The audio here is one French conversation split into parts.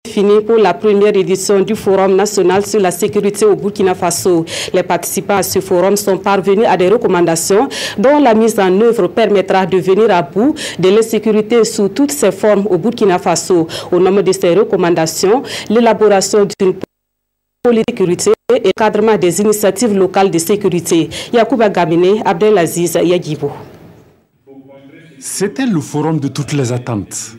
Fini pour la première édition du Forum national sur la sécurité au Burkina Faso. Les participants à ce forum sont parvenus à des recommandations dont la mise en œuvre permettra de venir à bout de l'insécurité sous toutes ses formes au Burkina Faso. Au nombre de ces recommandations, l'élaboration d'une politique de sécurité et l'encadrement des initiatives locales de sécurité. Yacouba Gamine, Abdelaziz Yagibo. C'était le forum de toutes les attentes.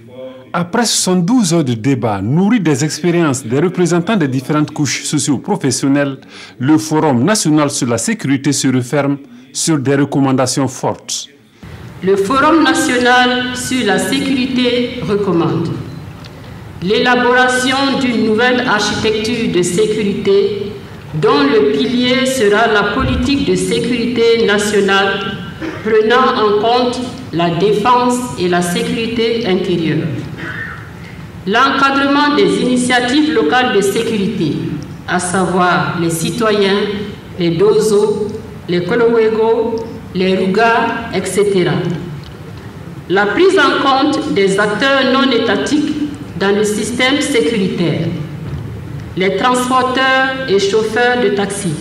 Après 72 heures de débat, nourri des expériences des représentants des différentes couches socio-professionnelles, le Forum national sur la sécurité se referme sur des recommandations fortes. Le Forum national sur la sécurité recommande l'élaboration d'une nouvelle architecture de sécurité dont le pilier sera la politique de sécurité nationale prenant en compte la défense et la sécurité intérieure. L'encadrement des initiatives locales de sécurité, à savoir les citoyens, les Dozo, les Kolowego, les Ruga, etc. La prise en compte des acteurs non étatiques dans le système sécuritaire, les transporteurs et chauffeurs de taxi,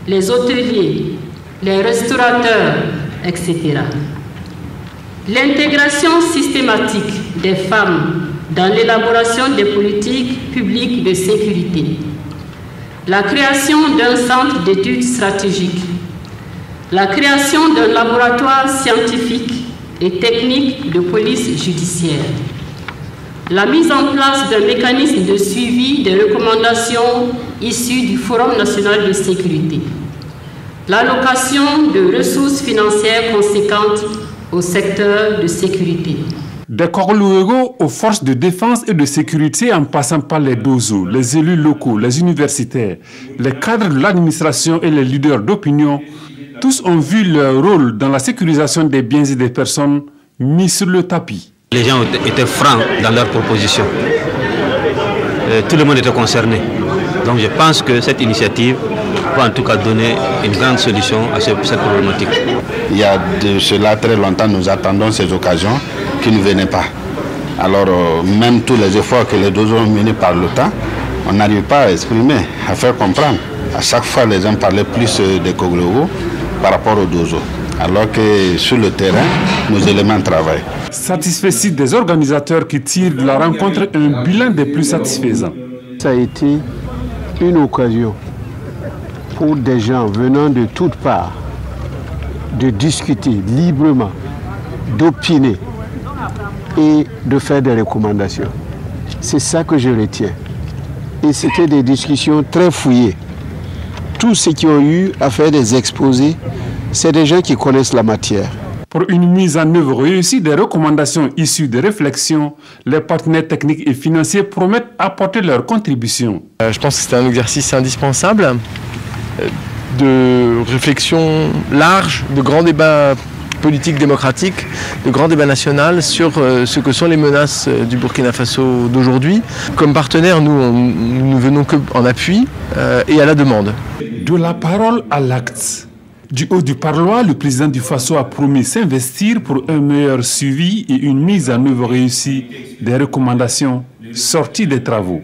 les hôteliers, les restaurateurs, etc. L'intégration systématique des femmes dans l'élaboration des politiques publiques de sécurité, la création d'un centre d'études stratégiques, la création d'un laboratoire scientifique et technique de police judiciaire, la mise en place d'un mécanisme de suivi des recommandations issues du Forum national de sécurité, l'allocation de ressources financières conséquentes au secteur de sécurité. Des Kolowego aux forces de défense et de sécurité en passant par les Dozo, les élus locaux, les universitaires, les cadres de l'administration et les leaders d'opinion, tous ont vu leur rôle dans la sécurisation des biens et des personnes mis sur le tapis. Les gens étaient francs dans leurs propositions. Tout le monde était concerné. Donc je pense que cette initiative va en tout cas donner une grande solution à cette problématique. Il y a de cela très longtemps, nous attendons ces occasions qui ne venaient pas. Alors même tous les efforts que les Dozo ont menés par le temps, on n'arrive pas à exprimer, à faire comprendre. À chaque fois, les gens parlaient plus des Kolowego par rapport aux Dozo. Alors que sur le terrain, nos éléments travaillent. Satisfait des organisateurs qui tirent de la rencontre un bilan des plus satisfaisants. Ça a été une occasion pour des gens venant de toutes parts de discuter librement, d'opiner et de faire des recommandations. C'est ça que je retiens. Et c'était des discussions très fouillées. Tous ceux qui ont eu à faire des exposés, c'est des gens qui connaissent la matière. Pour une mise en œuvre réussie des recommandations issues des réflexions, les partenaires techniques et financiers promettent apporter leur contribution. Je pense que c'est un exercice indispensable de réflexion large, de grands débats politiques démocratiques, de grands débats nationaux sur ce que sont les menaces du Burkina Faso d'aujourd'hui. Comme partenaire, nous ne venons qu'en appui et à la demande. De la parole à l'acte. Du haut du parloir, le président du Faso a promis s'investir pour un meilleur suivi et une mise en œuvre réussie des recommandations sorties des travaux.